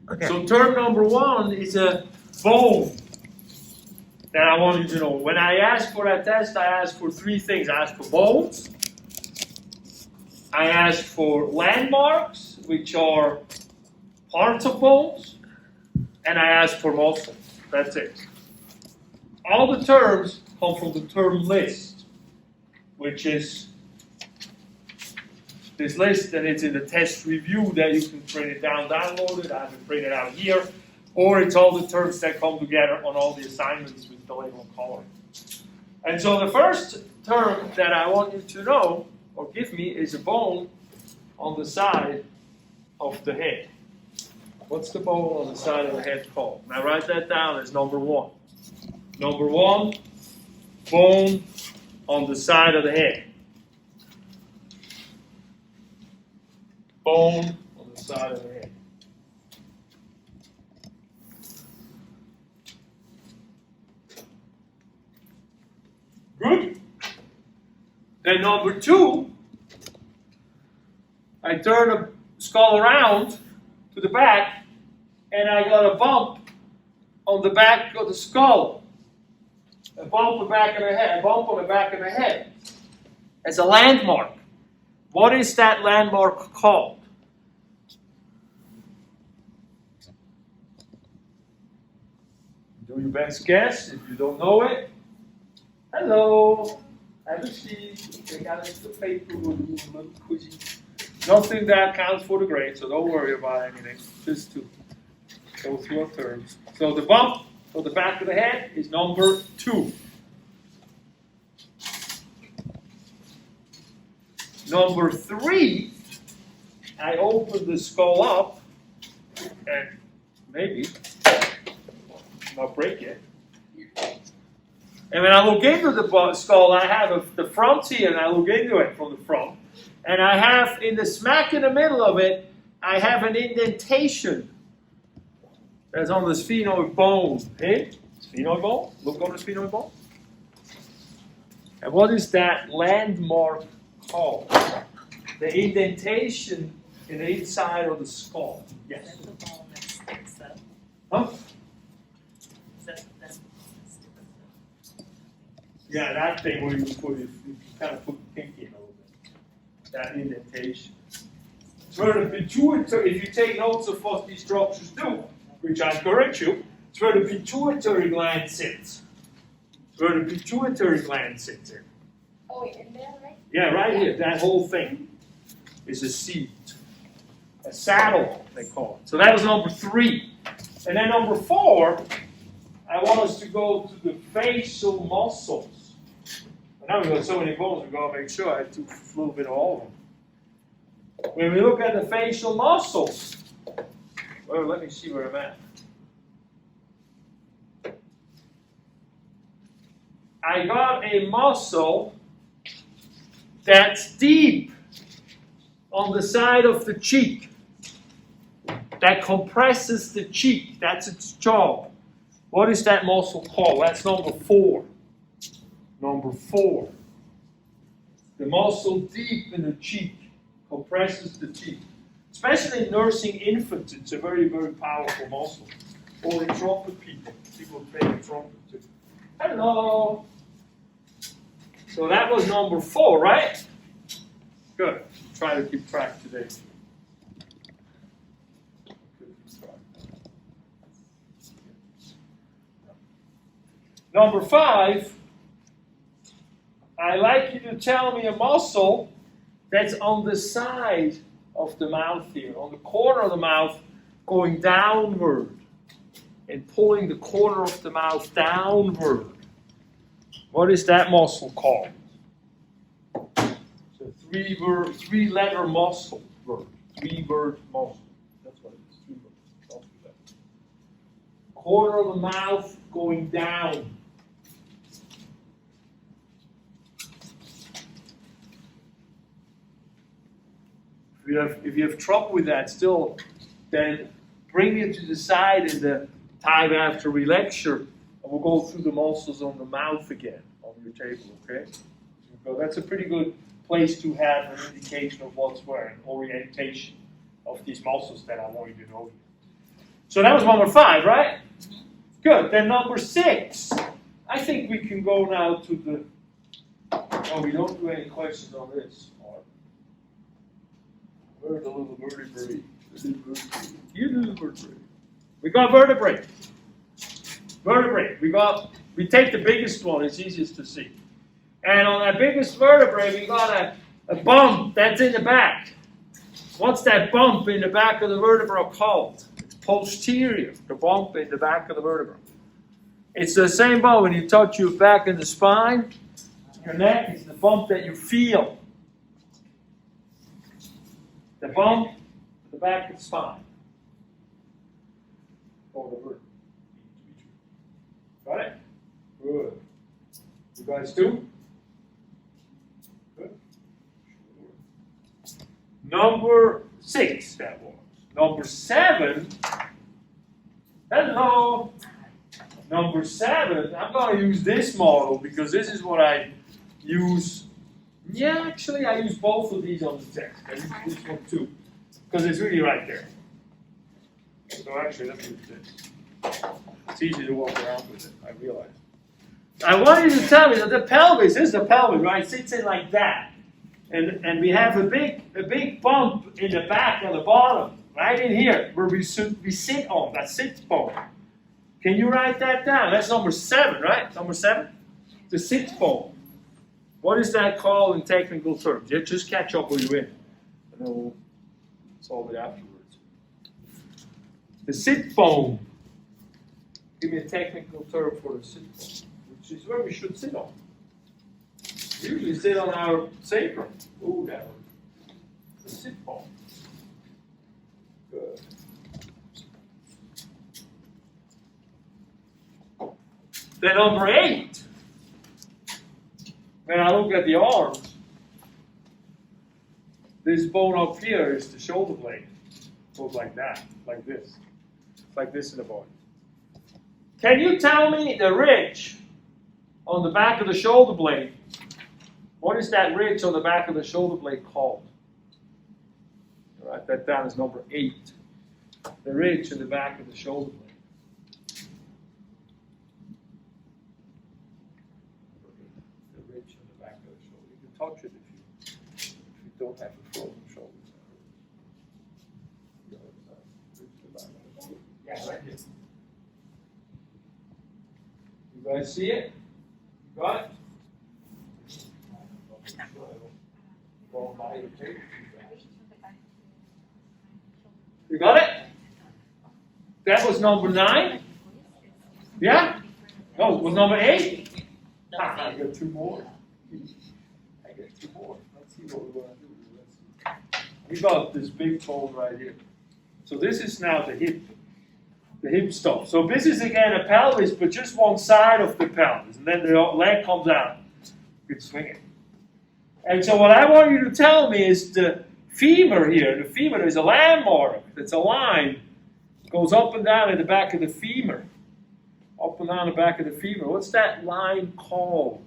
Okay. So term number one is a bone that I want you to know. When I ask for that test, I ask for three things. I ask for bones, I ask for landmarks, which are parts of bones, and I ask for muscles. That's it. All the terms come from the term list, which is this list, and it's in the test review that you can print it down, download it. I have it printed out here. Or it's all the terms that come together on all the assignments with the label and coloring. And so the first term that I want you to know, or give me, is a bone on the side of the head. What's the bone on the side of the head called? Now write that down as number one. Number one, bone on the side of the head. Bone on the side of the head. Good. Then number two, I turn the skull around to the back, and I got a bump on the back of the skull. A bump on the back of the head. A bump on the back of the head. As a landmark. What is that landmark called? Do your best guess. If you don't know it, hello. Have a seat. Take out the paper. We'll do a little quizzy. Nothing that counts for the grade, so don't worry about anything. Just to go through our terms. So the bump on the back of the head is number two. Number three, I open the skull up and maybe not break it. And when I look into the skull, I have the front here, and I look into it from the front. And I have, in the smack in the middle of it, I have an indentation that's on the sphenoid bone. Hey, sphenoid bone? Look on the sphenoid bone. And what is that landmark called? The indentation in the inside of the skull. Yes. Is that the bone that sticks up? Huh? Is that the bone that sticks up? Yeah, that thing where you put it, you kind of put the pinky in a little bit. That indentation. It's where the pituitary, if you take notes of what these structures do, which I encourage you, it's where the pituitary gland sits. It's where the pituitary gland sits in. Oh, in there, right? Yeah, right here. That whole thing is a seat. A saddle, they call it. So that was number three. And then number four, I want us to go to the facial muscles. Now we've got so many bones, we've got to make sure I do a little bit of all of them. When we look at the facial muscles, well, let me see where I'm at. I got a muscle that's deep on the side of the cheek, that compresses the cheek. That's its job. What is that muscle called? That's number four. Number four. The muscle deep in the cheek compresses the cheek. Especially in nursing infants, it's a very, very powerful muscle. Or in trumpet people. People play the trumpet too. Hello. So that was number four, right? Good. Try to keep track today. Number five, I'd like you to tell me a muscle that's on the side of the mouth here, on the corner of the mouth, going downward and pulling the corner of the mouth downward. What is that muscle called? It's a three-letter muscle. Three-word muscle. That's what it is. 3 words. Corner of the mouth going down. If you have trouble with that still, then bring it to the side in the time after we lecture, and we'll go through the muscles on the mouth again on your table, okay? So that's a pretty good place to have an indication of what's where, an orientation of these muscles that I want you to know. So that was number 5, right? Good. Then number 6. I think we can go now to the. Oh, we don't do any questions on this. Where's the little vertebrae? You do the vertebrae. We got vertebrae. Vertebrae. We take the biggest one. It's easiest to see. And on that biggest vertebrae, we got a bump that's in the back. What's that bump in the back of the vertebra called? It's posterior. The bump in the back of the vertebra. It's the same bump when you touch your back in the spine. Your neck is the bump that you feel. The bump at the back of the spine. Or the vertebra. Got it? Good. You guys too? Good. Number 6, that was. Number 7. Hello. Number 7, I'm going to use this model because this is what I use. Yeah, actually, I use both of these on the text. I use this one too because it's really right there. So actually, let me use this. It's easy to walk around with it, I realize. I want you to tell me that the pelvis, this is the pelvis, right? Sits in like that. And we have a big bump in the back on the bottom, right in here, where we sit on, that sits bone. Can you write that down? That's number 7, right? Number 7? The sits bone. What is that called in technical terms? Yeah, just catch up where you're in. And then we'll solve it afterwards. The sit bone. Give me a technical term for the sit bone, which is where we should sit on. We usually sit on our sacrum. Ooh, that one. The sit bone. Good. Then number 8. When I look at the arms, this bone up here is the shoulder blade. It goes like that, like this. Like this in the body. Can you tell me the ridge on the back of the shoulder blade? What is that ridge on the back of the shoulder blade called? Write that down as number 8. The ridge in the back of the shoulder blade. The ridge on the back of the shoulder. You can touch it if you don't have a frozen shoulder. Yeah, right here. You guys see it? You got it? You got it? That was number 9? Yeah? No, it was number 8? I got 2 more. I got 2 more. Let's see what we're going to do. We got this big bone right here. So this is now the hip. The hip stuff. So this is again a pelvis, but just one side of the pelvis. And then the leg comes out. You can swing it. And so what I want you to tell me is the femur here. The femur is a landmark. It's a line. It goes up and down in the back of the femur. Up and down the back of the femur. What's that line called?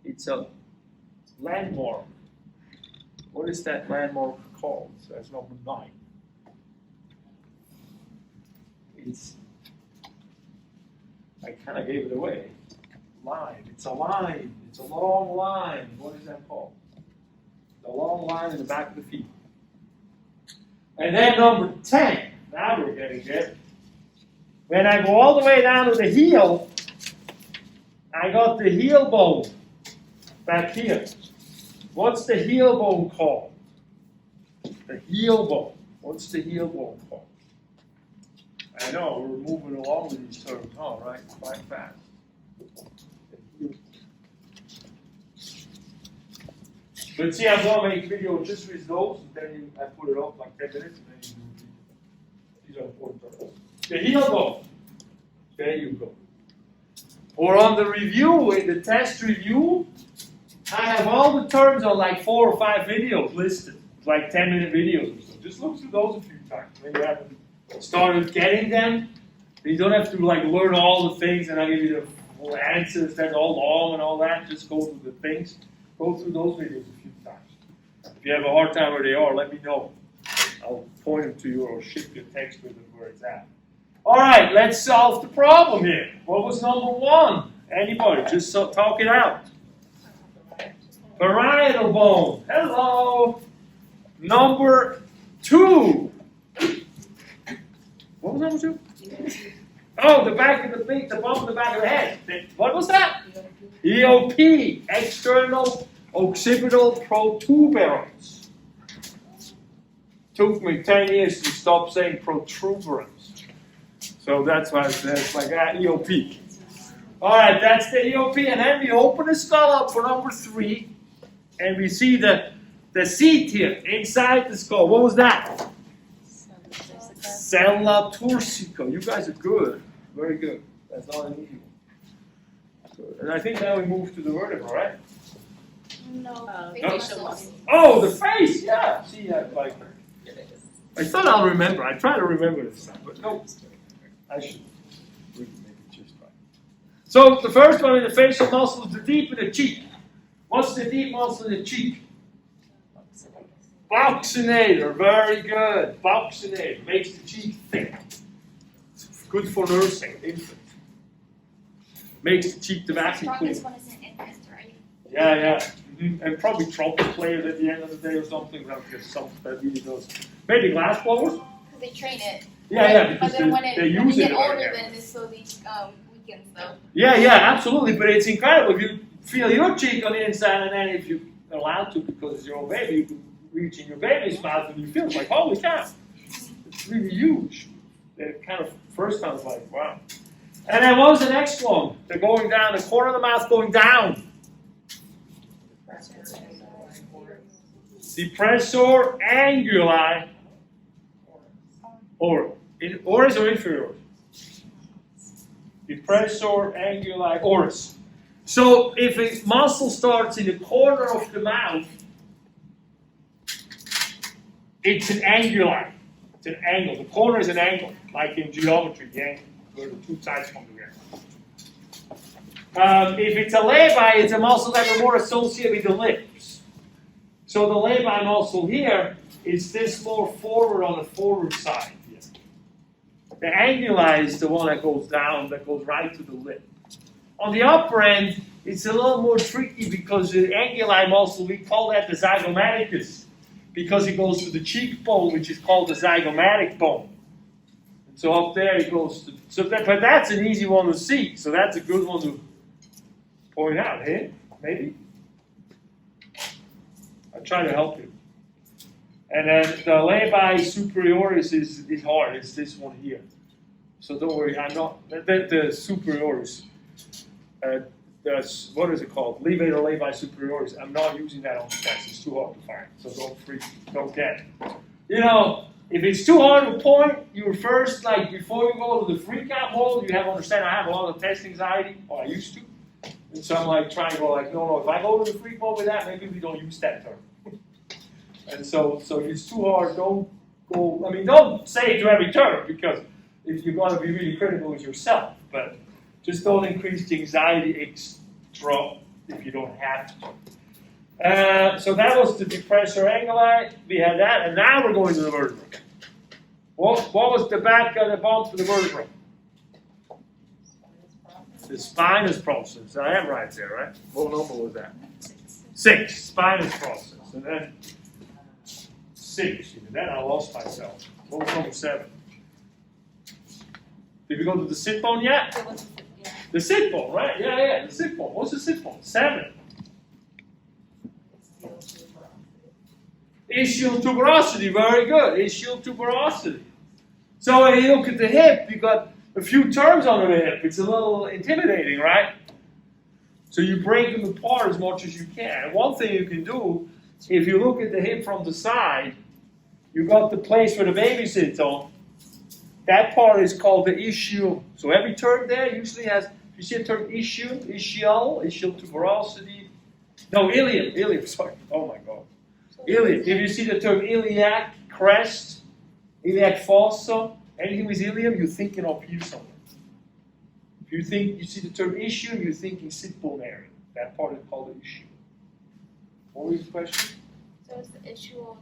It's a landmark. What is that landmark called? So that's number 9. I kind of gave it away. Line. It's a line. It's a long line. What is that called? The long line in the back of the feet. And then number 10. Now we're getting there. When I go all the way down to the heel, I got the heel bone back here. What's the heel bone called? The heel bone. What's the heel bone called? I know, we're moving along with these terms, huh, right? Quite fast. But see, I'm going to make a video just with those, and then I put it up like 10 minutes, and then you do these are important terms. The heel bone. There you go. Or on the review, in the test review, I have all the terms on like 4 or 5 videos listed, like 10-minute videos or so. Just look through those a few times. Maybe you haven't started getting them. You don't have to like learn all the things and I give you the full answers. That's all long and all that. Just go through the things. Go through those videos a few times. If you have a hard time where they are, let me know. I'll point it to you or ship you a text with it where it's at. All right, let's solve the problem here. What was number one? Anybody? Just talk it out. Parietal bone. Hello. Number two. What was number two? Oh, the back of the feet, the bump in the back of the head. What was that? EOP, external occipital protuberance. Took me 10 years to stop saying protuberance. So that's why it's like EOP. All right, that's the EOP. And then we open the skull up for number three. And we see the seat here inside the skull. What was that? Sella turcica. You guys are good. Very good. That's not an easy one. Good. And I think now we move to the vertebra, right? No. Facial muscle. Oh, the face. Yeah. See, I thought I'll remember. I try to remember this time, but no. I should really make it just right. So the first one in the facial muscle is the deep in the cheek. What's the deep muscle in the cheek? Buccinator, very good. Buccinator makes the cheek thick. It's good for nursing, infant. Makes the cheek the vacuum cleaner. Strongest one is an infant, right? Yeah. Mm-hmm. And probably trumpet players at the end of the day or something. Because something that really does. Maybe glass blowers? Because they train it. Yeah, But because then when they you use get it. older, then it slowly weakens though. Yeah, absolutely. But it's incredible. If you feel your cheek on the inside, and then if you're allowed to, because it's your own baby, you can reach in your baby's mouth, and you feel like, holy cow, it's really huge. It kind of first time was like, wow. And then what was the next one? They're going down, the corner of the mouth going down. Depressor anguli, oris or inferior? Depressor anguli oris. So if a muscle starts in the corner of the mouth, it's an anguli. It's an angle. The corner is an angle, like in geometry, the angle where the two sides come together. If it's a labii, it's a muscle that we're more associated with the lips. So the labii muscle here is this more forward on the forward side here. The anguli is the one that goes down, that goes right to the lip. On the upper end, it's a little more tricky because the anguli muscle, we call that the zygomaticus, because it goes to the cheekbone, which is called the zygomatic bone. And so up there it goes to, but that's an easy one to see, so that's a good one to point out, hey? Maybe? I'll try to help you. And then the labii superioris is hard, it's this one here. So don't worry, I'm not, the superioris. What is it called? Levator labii superioris. I'm not using that on the test. It's too hard to find. So don't get it. You know, if it's too hard to point, you first, like before you go to the freak out mode, you have to understand I have a lot of test anxiety, or I used to. And so I'm like trying to go like, no, if I go to the freak mode with that, maybe we don't use that term. And so if it's too hard, don't say it to every term, because if you're going to be really critical with yourself, but just don't increase the anxiety extra if you don't have to. So that was the depressor anguli. We had that, and now we're going to the vertebra. What was the back of the bump for the vertebra? The spinous process. I am right there, right? What number was that? 6. Spinous process. And then 6. And then I lost myself. What was number 7? Did we go to the sit bone yet? The sit bone, right? Yeah, the sit bone. What's the sit bone? 7. Ischial tuberosity, very good. Ischial tuberosity. So when you look at the hip, you've got a few terms under the hip. It's a little intimidating, right? So you break them apart as much as you can. And one thing you can do, if you look at the hip from the side, you've got the place where the baby sits on. That part is called the ischium. So every term there usually has, if you see the term ischium, ischial tuberosity. No, ilium, sorry. Oh my God. Ilium. If you see the term iliac crest, iliac fossa, anything with ilium, you're thinking of here somewhere. If you see the term ischium, you're thinking sit bone area. That part is called the ischium. What was the question? So it's the ischial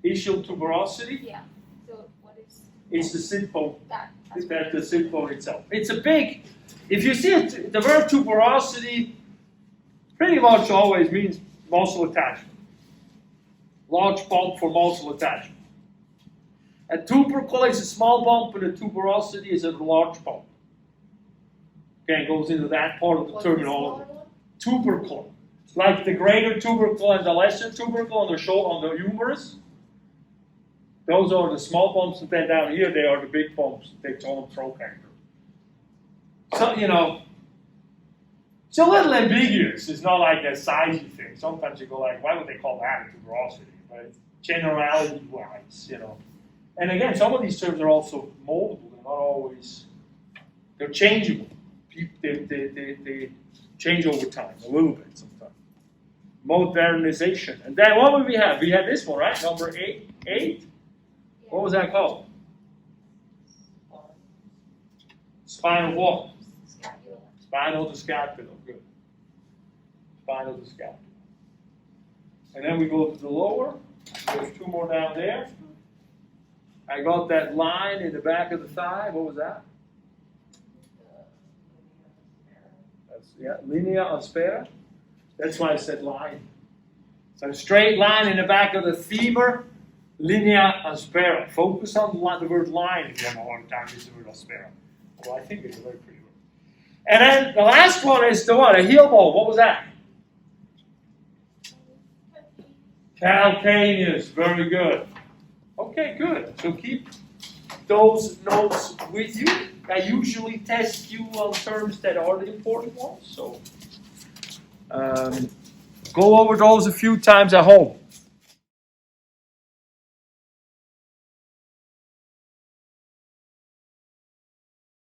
Ischial tuberosity Yeah. So what is is the sit bone. that? That's the sit bone itself. It's a big, if you see it, the word tuberosity pretty much always means muscle attachment. Large bump for muscle attachment. A tubercle is a small bump and a tuberosity is a large bump. Okay, it goes into that part of the terminology. Tubercle. Like the greater tubercle and the lesser tubercle on the shoulder, on the humerus. Those are the small bumps, and then down here they are the big bumps. They call them trochanter. So, you know, it's a little ambiguous. It's not like a sizey thing. Sometimes you go like, why would they call that a tuberosity? But generality-wise, you know. And again, some of these terms are also moldable. They're not always, they're changeable. They change over time, a little bit sometimes. Modernization. And then what would we have? We had this one, right? Number 8. What was that called? Spinal what? Scapula. Spinal to scapula. Good. Spinal to scapula. And then we go to the lower. There's 2 more down there. I got that line in the back of the thigh. What was that? Yeah, linea aspera. That's why I said line. So a straight line in the back of the femur, linea aspera. Focus on the word line if you have a hard time using the word aspera. Well, I think it's a very pretty word. And then the last one is the what? A heel bone. What was that? Calcaneus. Very good. Okay, good. So keep those notes with you. I usually test you on terms that are the important ones. So go over those a few times at home.